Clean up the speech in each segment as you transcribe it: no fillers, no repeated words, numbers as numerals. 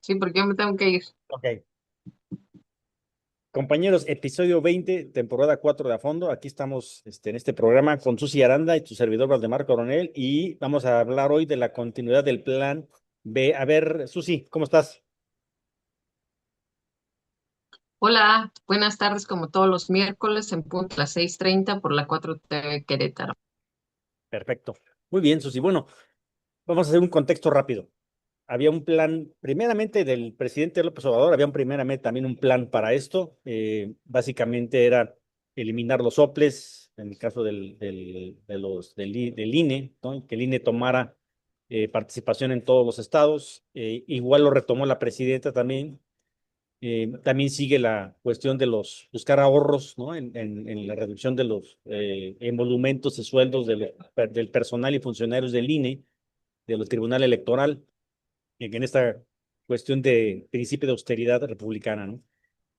Sí, porque yo me tengo que ir. Ok. Compañeros, episodio 20, temporada 4 de A Fondo. Aquí estamos en este programa con Susi Aranda y tu servidor Valdemar Coronel y vamos a hablar hoy de la continuidad del plan B. A ver, Susi, ¿cómo estás? Hola, buenas tardes, como todos los miércoles en punto a las 6:30 por la 4 TV Querétaro. Perfecto. Muy bien, Susi. Bueno, vamos a hacer un contexto rápido. Había un plan, primeramente del presidente López Obrador, había primeramente también un plan para esto. Básicamente era eliminar los soples, en el caso del INE, ¿no? Que el INE tomara participación en todos los estados. Igual lo retomó la presidenta también. También sigue la cuestión de buscar ahorros, ¿no? En la reducción de los emolumentos y sueldos del personal y funcionarios del INE, del Tribunal Electoral en esta cuestión de principio de austeridad republicana, ¿no?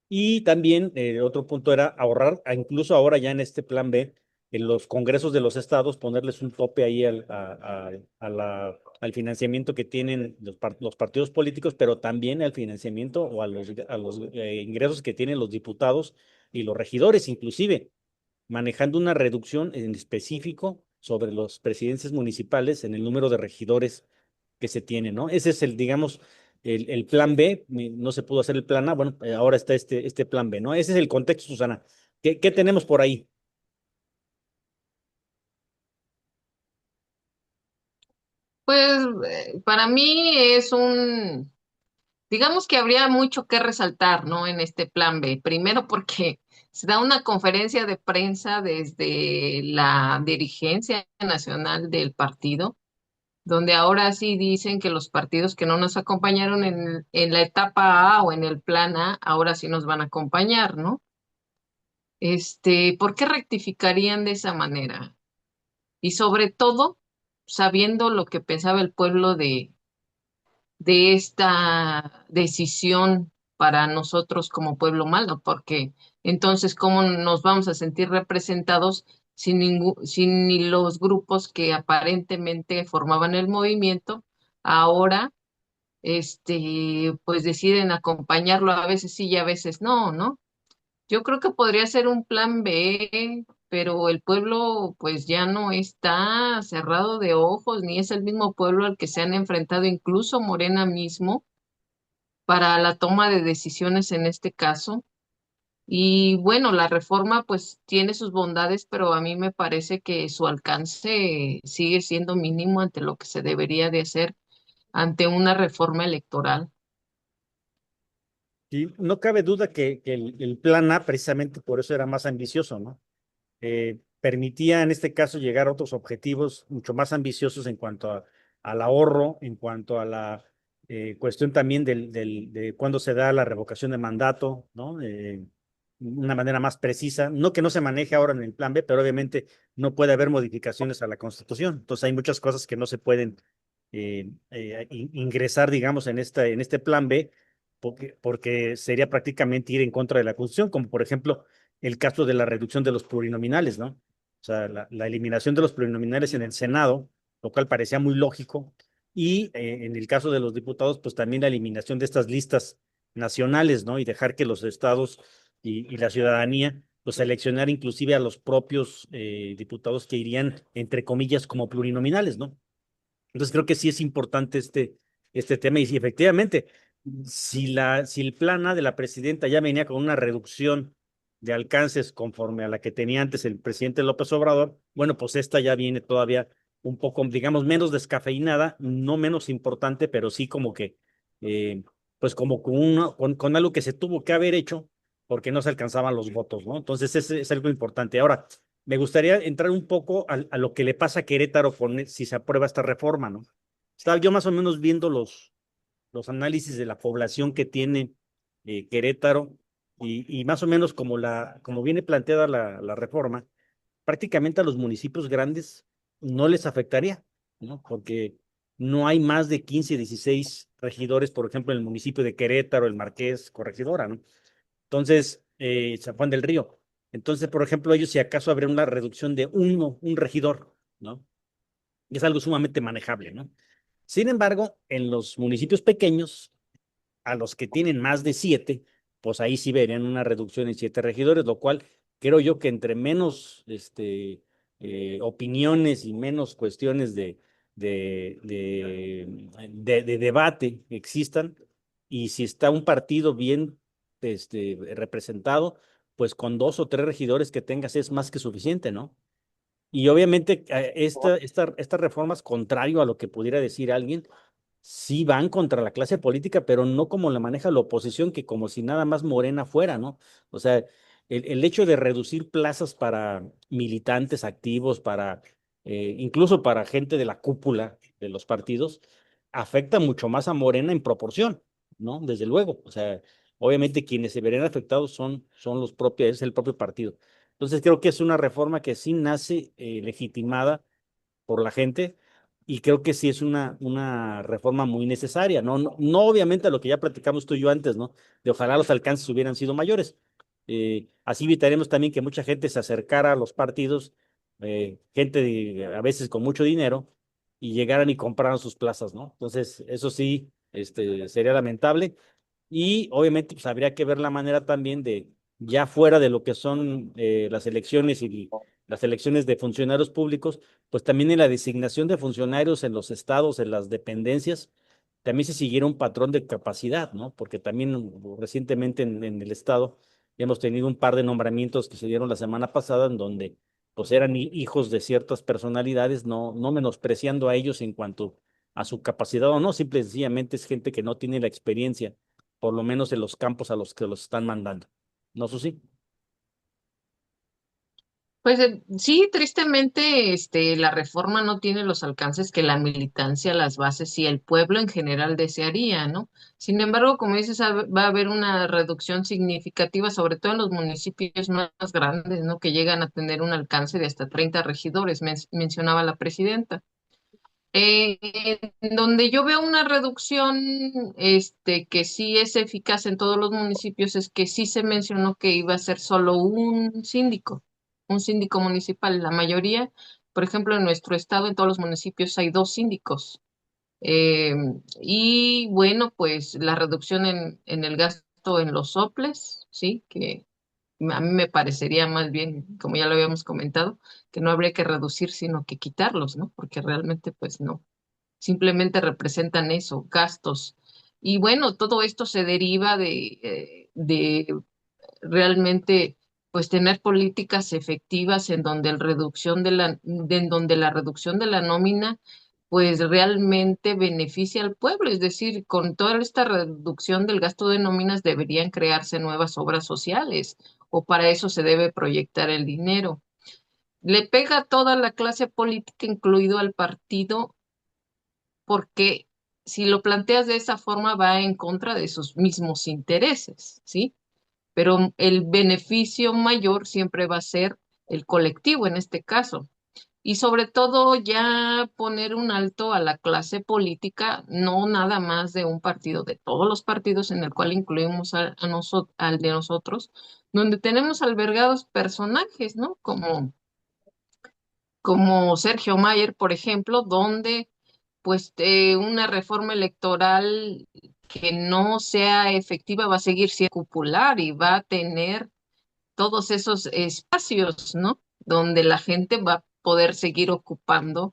Y también otro punto era ahorrar, incluso ahora ya en este plan B, en los congresos de los estados, ponerles un tope ahí al financiamiento que tienen los partidos políticos, pero también al financiamiento o a los ingresos que tienen los diputados y los regidores, inclusive manejando una reducción en específico sobre los presidencias municipales en el número de regidores que se tiene, ¿no? Ese es digamos, el plan B. No se pudo hacer el plan A, bueno, ahora está este plan B, ¿no? Ese es el contexto, Susana. ¿Qué tenemos por ahí? Pues para mí digamos que habría mucho que resaltar, ¿no? En este plan B. Primero porque se da una conferencia de prensa desde la dirigencia nacional del partido, donde ahora sí dicen que los partidos que no nos acompañaron en la etapa A o en el plan A, ahora sí nos van a acompañar, ¿no? ¿Por qué rectificarían de esa manera? Y sobre todo, sabiendo lo que pensaba el pueblo de esta decisión para nosotros como pueblo malo, porque entonces, ¿cómo nos vamos a sentir representados sin ni los grupos que aparentemente formaban el movimiento, ahora, pues deciden acompañarlo, a veces sí y a veces no, ¿no? Yo creo que podría ser un plan B, pero el pueblo pues ya no está cerrado de ojos, ni es el mismo pueblo al que se han enfrentado incluso Morena mismo para la toma de decisiones en este caso. Y bueno, la reforma pues tiene sus bondades, pero a mí me parece que su alcance sigue siendo mínimo ante lo que se debería de hacer ante una reforma electoral. Y no cabe duda que el plan A precisamente por eso era más ambicioso, ¿no? Permitía en este caso llegar a otros objetivos mucho más ambiciosos en cuanto al ahorro, en cuanto a la cuestión también de cuándo se da la revocación de mandato, ¿no? Una manera más precisa, no que no se maneje ahora en el plan B, pero obviamente no puede haber modificaciones a la Constitución. Entonces hay muchas cosas que no se pueden ingresar, digamos, en este plan B, porque sería prácticamente ir en contra de la Constitución, como por ejemplo el caso de la reducción de los plurinominales, ¿no? O sea, la eliminación de los plurinominales en el Senado, lo cual parecía muy lógico, y en el caso de los diputados, pues también la eliminación de estas listas nacionales, ¿no? Y dejar que los estados y la ciudadanía, pues seleccionar inclusive a los propios diputados que irían, entre comillas, como plurinominales, ¿no? Entonces creo que sí es importante este tema y sí, efectivamente, si el plan A de la presidenta ya venía con una reducción de alcances conforme a la que tenía antes el presidente López Obrador, bueno, pues esta ya viene todavía un poco, digamos, menos descafeinada, no menos importante, pero sí como que, eh, pues como con algo que se tuvo que haber hecho porque no se alcanzaban los votos, ¿no? Entonces ese es algo importante. Ahora, me gustaría entrar un poco a lo que le pasa a Querétaro si se aprueba esta reforma, ¿no? Estaba yo más o menos viendo los análisis de la población que tiene Querétaro y más o menos como viene planteada la reforma, prácticamente a los municipios grandes no les afectaría, ¿no? Porque no hay más de 15, 16 regidores, por ejemplo, en el municipio de Querétaro, el Marqués, corregidora, ¿no? Entonces, San Juan del Río. Entonces, por ejemplo, ellos si acaso habría una reducción de un regidor, ¿no? Y es algo sumamente manejable, ¿no? Sin embargo, en los municipios pequeños, a los que tienen más de 7, pues ahí sí verían una reducción en 7 regidores, lo cual creo yo que entre menos opiniones y menos cuestiones de debate existan, y si está un partido bien representado, pues con 2 o 3 regidores que tengas es más que suficiente, ¿no? Y obviamente estas reformas, contrario a lo que pudiera decir alguien, sí van contra la clase política, pero no como la maneja la oposición, que como si nada más Morena fuera, ¿no? O sea, el hecho de reducir plazas para militantes activos, incluso para gente de la cúpula de los partidos, afecta mucho más a Morena en proporción, ¿no? Desde luego. O sea, obviamente quienes se verían afectados son los propios, es el propio partido. Entonces creo que es una reforma que sí nace legitimada por la gente, y creo que sí es una reforma muy necesaria, ¿no? No, no obviamente a lo que ya platicamos tú y yo antes, ¿no? De ojalá los alcances hubieran sido mayores. Así evitaremos también que mucha gente se acercara a los partidos, gente a veces con mucho dinero, y llegaran y compraran sus plazas, ¿no? Entonces, eso sí, sería lamentable. Y obviamente pues habría que ver la manera también de, ya fuera de lo que son las elecciones y las elecciones de funcionarios públicos, pues también en la designación de funcionarios en los estados, en las dependencias, también se siguiera un patrón de capacidad, ¿no? Porque también recientemente en el estado hemos tenido un par de nombramientos que se dieron la semana pasada en donde pues eran hijos de ciertas personalidades, no menospreciando a ellos en cuanto a su capacidad o no, simple y sencillamente es gente que no tiene la experiencia, por lo menos en los campos a los que los están mandando. ¿No, Susi? Pues sí, tristemente, la reforma no tiene los alcances que la militancia, las bases y el pueblo en general desearía, ¿no? Sin embargo, como dices, va a haber una reducción significativa, sobre todo en los municipios más grandes, ¿no? Que llegan a tener un alcance de hasta 30 regidores, mencionaba la presidenta. En donde yo veo una reducción, que sí es eficaz en todos los municipios, es que sí se mencionó que iba a ser solo un síndico municipal. La mayoría, por ejemplo, en nuestro estado, en todos los municipios hay 2 síndicos. Eh, y bueno, pues la reducción en el gasto en los soples, sí, que a mí me parecería más bien, como ya lo habíamos comentado, que no habría que reducir, sino que quitarlos, ¿no? Porque realmente, pues no, simplemente representan eso, gastos. Y bueno, todo esto se deriva de realmente pues tener políticas efectivas en donde en donde la reducción de la nómina pues realmente beneficia al pueblo, es decir, con toda esta reducción del gasto de nóminas deberían crearse nuevas obras sociales, o para eso se debe proyectar el dinero. Le pega a toda la clase política, incluido al partido, porque si lo planteas de esa forma va en contra de sus mismos intereses, ¿sí? Pero el beneficio mayor siempre va a ser el colectivo en este caso. Y sobre todo ya poner un alto a la clase política, no nada más de un partido, de todos los partidos en el cual incluimos al de nosotros, donde tenemos albergados personajes, ¿no? Como Sergio Mayer, por ejemplo, donde pues una reforma electoral que no sea efectiva va a seguir siendo popular y va a tener todos esos espacios, ¿no? Donde la gente va a poder seguir ocupando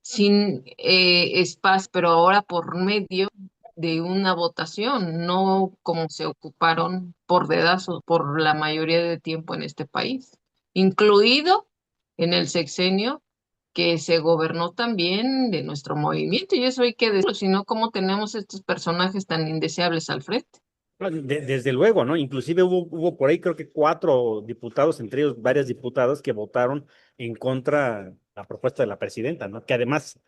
sin espacio, pero ahora por medio de una votación, no como se ocuparon por dedazos por la mayoría de tiempo en este país, incluido en el sexenio que se gobernó también de nuestro movimiento, y eso hay que decirlo, si no, ¿cómo tenemos estos personajes tan indeseables al frente? Bueno, desde luego, ¿no? Inclusive hubo por ahí creo que 4 diputados, entre ellos varias diputadas, que votaron en contra de la propuesta de la presidenta, ¿no? Que además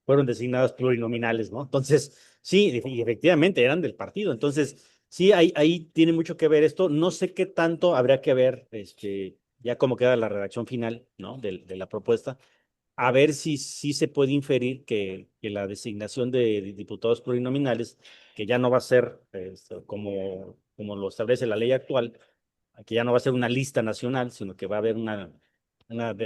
fueron designadas plurinominales, ¿no? Entonces, sí, y efectivamente eran del partido. Entonces, sí, ahí tiene mucho que ver esto. No sé qué tanto habría que ver, ya cómo queda la redacción final, ¿no? De la propuesta, a ver si se puede inferir que la designación de diputados plurinominales, que ya no va a ser como lo establece la ley actual, que ya no va a ser una lista nacional, sino que va a haber una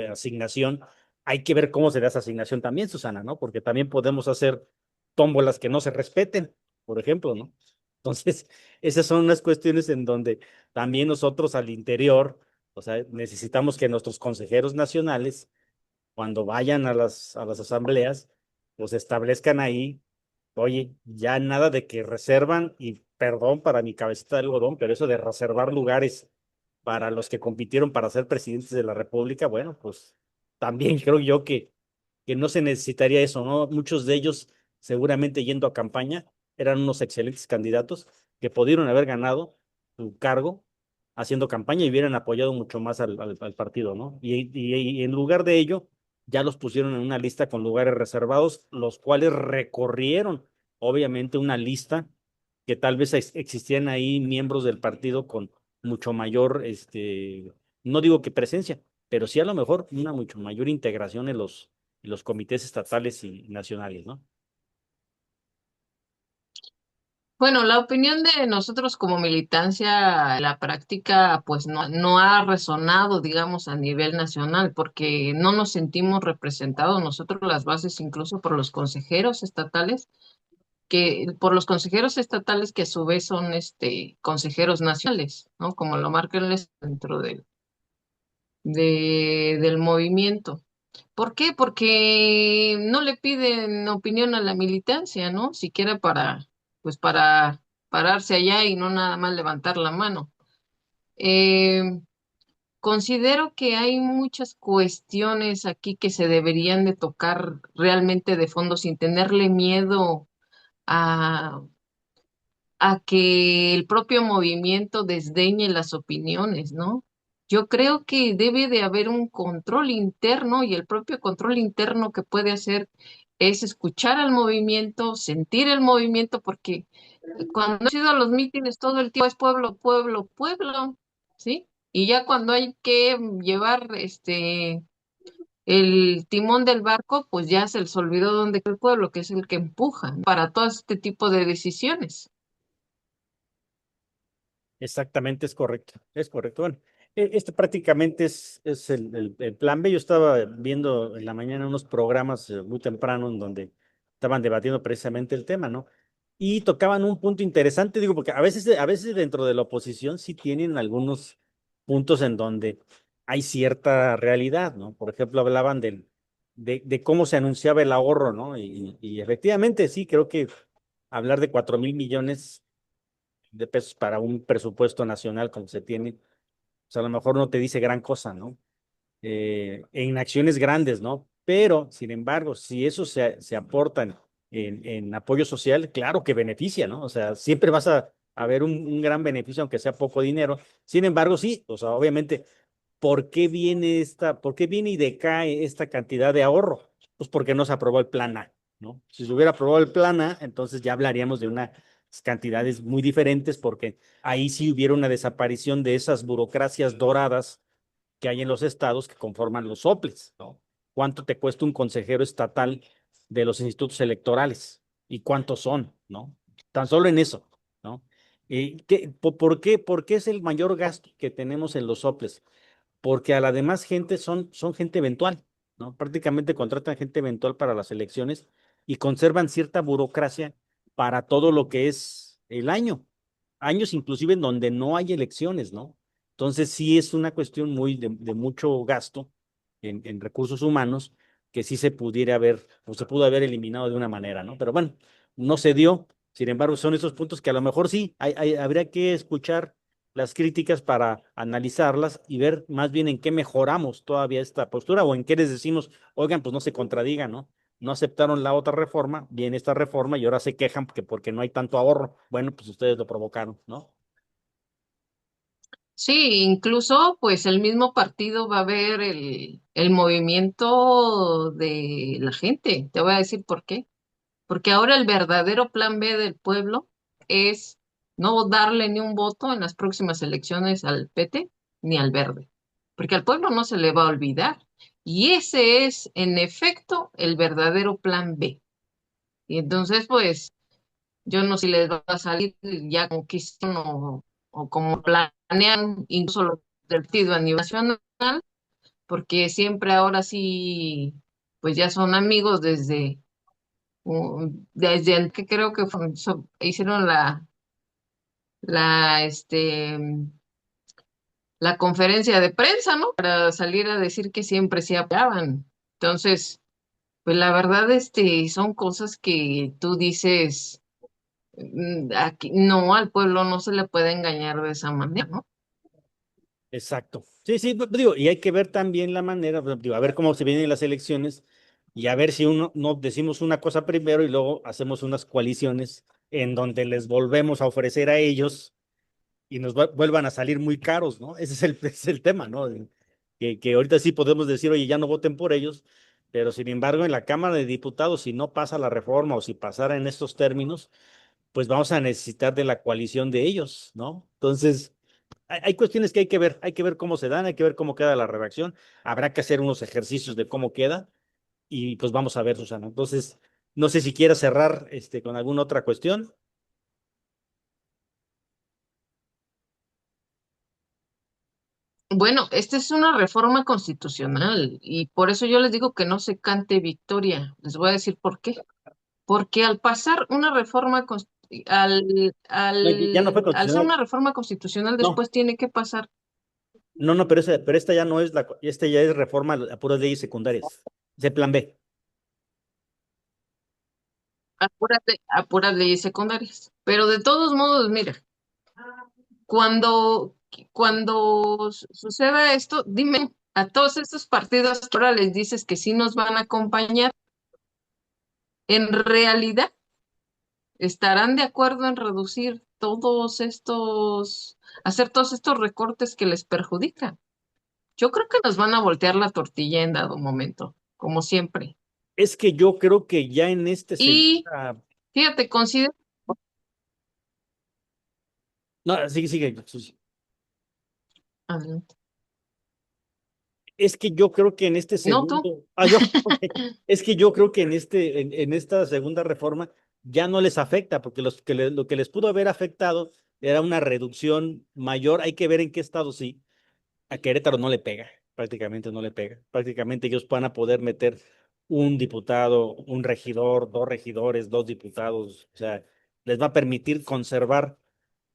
asignación. Hay que ver cómo se da esa asignación también, Susana, ¿no? Porque también podemos hacer tómbolas que no se respeten, por ejemplo, ¿no? Entonces, esas son unas cuestiones en donde también nosotros al interior, o sea, necesitamos que nuestros consejeros nacionales, cuando vayan a las asambleas, pues establezcan ahí, oye, ya nada de que reservan, y perdón para mi cabecita de algodón, pero eso de reservar lugares para los que compitieron para ser presidentes de la República, bueno, pues también creo yo que no se necesitaría eso, ¿no? Muchos de ellos, seguramente yendo a campaña, eran unos excelentes candidatos que pudieron haber ganado su cargo haciendo campaña y hubieran apoyado mucho más al partido, ¿no? Y en lugar de ello, ya los pusieron en una lista con lugares reservados, los cuales recorrieron, obviamente, una lista que tal vez existían ahí miembros del partido con mucho mayor, no digo que presencia, pero sí a lo mejor una mucho mayor integración en los comités estatales y nacionales, ¿no? Bueno, la opinión de nosotros como militancia, la práctica, pues no ha resonado, digamos, a nivel nacional, porque no nos sentimos representados nosotros las bases, incluso por los consejeros estatales, que a su vez son consejeros nacionales, ¿no? Como lo marca el dentro del movimiento. ¿Por qué? Porque no le piden opinión a la militancia, ¿no? Siquiera pues para pararse allá y no nada más levantar la mano. Eh, Considero que hay muchas cuestiones aquí que se deberían de tocar realmente de fondo sin tenerle miedo a, a que el propio movimiento desdeñe las opiniones, ¿no? Yo creo que debe de haber un control interno y el propio control interno que puede hacer es escuchar al movimiento, sentir el movimiento, porque cuando he ido a los mítines todo el tiempo es pueblo, pueblo, pueblo, ¿sí? Y ya cuando hay que llevar el timón del barco, pues ya se les olvidó dónde queda el pueblo, que es el que empuja para todo este tipo de decisiones. Exactamente, es correcto, es correcto. Bueno, este prácticamente es el plan B. Yo estaba viendo en la mañana unos programas muy temprano en donde estaban debatiendo precisamente el tema, ¿no? Y tocaban un punto interesante, digo, porque a veces dentro de la oposición sí tienen algunos puntos en donde hay cierta realidad, ¿no? Por ejemplo, hablaban de cómo se anunciaba el ahorro, ¿no? Y efectivamente sí, creo que hablar de 4,000 millones de pesos para un presupuesto nacional como se tiene, pues a lo mejor no te dice gran cosa, ¿no? En acciones grandes, ¿no? Pero, sin embargo, si eso se aportan en apoyo social, claro que beneficia, ¿no? O sea, siempre vas a ver un gran beneficio, aunque sea poco dinero. Sin embargo, sí, o sea, obviamente, por qué viene y decae esta cantidad de ahorro? Pues porque no se aprobó el plan A, ¿no? Si se hubiera aprobado el plan A, entonces ya hablaríamos de unas cantidades muy diferentes, porque ahí sí hubiera una desaparición de esas burocracias doradas que hay en los estados que conforman los soples, ¿no? ¿Cuánto te cuesta un consejero estatal de los institutos electorales? ¿Y cuántos son, no? Tan solo en eso, ¿no? ¿Por qué es el mayor gasto que tenemos en los soples? Porque a la demás gente son gente eventual, ¿no? Prácticamente contratan gente eventual para las elecciones y conservan cierta burocracia para todo lo que es el año. Años inclusive en donde no hay elecciones, ¿no? Entonces sí es una cuestión muy de mucho gasto en recursos humanos que sí se pudiera haber, o se pudo haber eliminado de una manera, ¿no? Pero bueno, no se dio. Sin embargo, son esos puntos que a lo mejor sí, habría que escuchar las críticas para analizarlas y ver más bien en qué mejoramos todavía esta postura o en qué les decimos, oigan, pues no se contradigan, ¿no? No aceptaron la otra reforma, viene esta reforma y ahora se quejan porque no hay tanto ahorro. Bueno, pues ustedes lo provocaron, ¿no? Sí, incluso pues el mismo partido va a ver el movimiento de la gente. Te voy a decir por qué. Porque ahora el verdadero plan B del pueblo es no darle ni un voto en las próximas elecciones al PT ni al Verde. Porque al pueblo no se le va a olvidar. Y ese es, en efecto, el verdadero plan B. Y entonces, pues, yo no sé si les va a salir ya como quisieron o como planean, incluso los del partido a nivel nacional, porque siempre ahora sí, pues ya son amigos desde el que creo que hicieron la, este, la conferencia de prensa, ¿no? Para salir a decir que siempre se apoyaban. Entonces, pues la verdad, son cosas que tú dices, aquí, no, al pueblo no se le puede engañar de esa manera, ¿no? Exacto. Sí, sí, digo, y hay que ver también la manera, digo, a ver cómo se vienen las elecciones y a ver si uno no decimos una cosa primero y luego hacemos unas coaliciones en donde les volvemos a ofrecer a ellos y nos vuelvan a salir muy caros, ¿no? Ese es el tema, ¿no? Que ahorita sí podemos decir, oye, ya no voten por ellos, pero sin embargo en la Cámara de Diputados, si no pasa la reforma o si pasara en estos términos, pues vamos a necesitar de la coalición de ellos, ¿no? Entonces, hay cuestiones que hay que ver cómo se dan, hay que ver cómo queda la redacción, habrá que hacer unos ejercicios de cómo queda y pues vamos a ver, Susana. Entonces, no sé si quieras cerrar con alguna otra cuestión. Bueno, esta es una reforma constitucional y por eso yo les digo que no se cante victoria. Les voy a decir por qué. Porque al pasar una reforma, No, ya no fue al ser constitucional. una reforma constitucional, No, después tiene que pasar, no, pero esta ya no es esta ya es reforma a puras leyes secundarias. Es el plan B. a puras leyes secundarias. Pero de todos modos, mira, cuando, cuando suceda esto, dime a todos estos partidos que ahora les dices que sí nos van a acompañar, ¿en realidad estarán de acuerdo en reducir hacer todos estos recortes que les perjudican? Yo creo que nos van a voltear la tortilla en dado momento, como siempre. Es que yo creo que ya en este Y segunda. fíjate, considero, No, sigue, sigue. Susi. adelante. Es que yo creo que en este No tú. segundo, yo, ok. Es que yo creo que en esta segunda reforma ya no les afecta, porque lo que les pudo haber afectado era una reducción mayor. Hay que ver en qué estado sí. A Querétaro no le pega, prácticamente no le pega. Prácticamente ellos van a poder meter un diputado, un regidor, dos regidores, dos diputados. O sea, les va a permitir conservar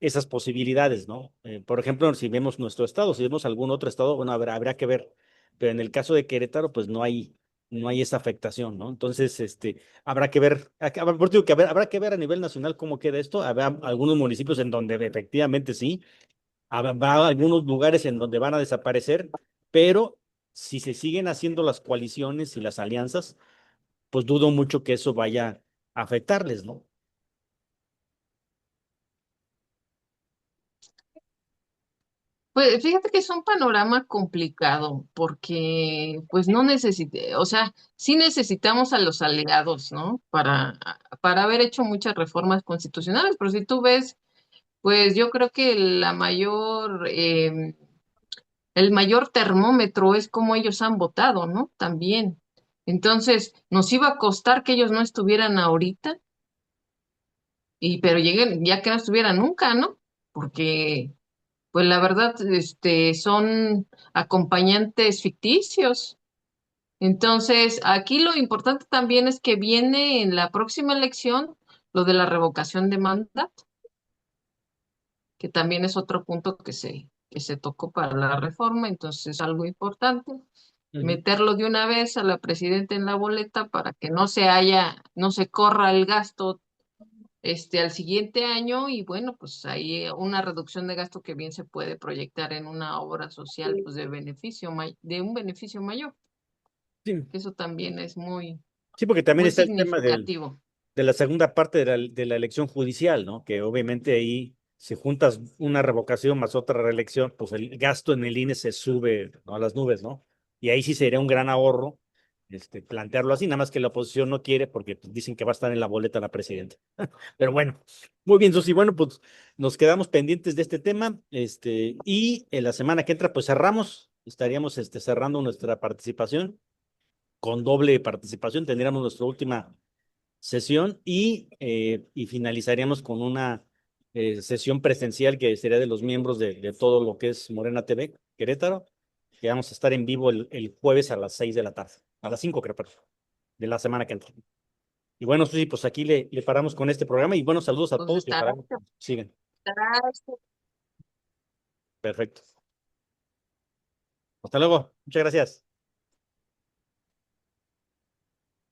esas posibilidades, ¿no? Por ejemplo, si vemos nuestro estado, si vemos algún otro estado, bueno, habrá que ver. Pero en el caso de Querétaro, pues no hay esa afectación, ¿no? Entonces, habrá que ver, por digo que habrá que ver a nivel nacional cómo queda esto. Habrá algunos municipios en donde efectivamente sí, habrá algunos lugares en donde van a desaparecer, pero si se siguen haciendo las coaliciones y las alianzas, pues dudo mucho que eso vaya a afectarles, ¿no? Pues fíjate que es un panorama complicado porque pues no necesite, o sea, sí necesitamos a los aliados, ¿no? Para haber hecho muchas reformas constitucionales, pero si tú ves, pues yo creo que el mayor termómetro es cómo ellos han votado, ¿no? También. Entonces, nos iba a costar que ellos no estuvieran ahorita, pero lleguen, ya que no estuvieran nunca, ¿no? Porque, pues la verdad, son acompañantes ficticios. Entonces, aquí lo importante también es que viene en la próxima elección lo de la revocación de mandato, que también es otro punto que se tocó para la reforma, entonces es algo importante. Ujú. Meterlo de una vez a la presidenta en la boleta para que no se corra el gasto al siguiente año y bueno, pues hay una reducción de gasto que bien se puede proyectar en una obra social pues de un beneficio mayor. Sí, Eso también es sí, porque también muy está el tema significativo. de la segunda parte de la elección judicial, ¿no? Que obviamente ahí, si juntas una revocación más otra reelección, pues el gasto en el INE se sube, ¿no? A las nubes, ¿no? Y ahí sí sería un gran ahorro, plantearlo así, nada más que la oposición no quiere porque pues, dicen que va a estar en la boleta la presidenta. Pero bueno, muy bien, Susi. Bueno, pues nos quedamos pendientes de este tema, y en la semana que entra, pues cerramos, estaríamos, cerrando nuestra participación con doble participación, tendríamos nuestra última sesión y finalizaríamos con una sesión presencial que sería de los miembros de todo lo que es Morena TV, Querétaro, que vamos a estar en vivo el jueves a las 6 de la tarde, a las 5 creo, perdón, de la semana que entra. Y bueno, Susi, pues aquí le paramos con este programa y buenos saludos a Pues todos y ojalá que sigan. Gracias. Perfecto. Hasta luego. Muchas gracias.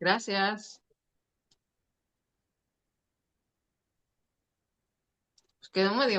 Gracias. Pues quedó medio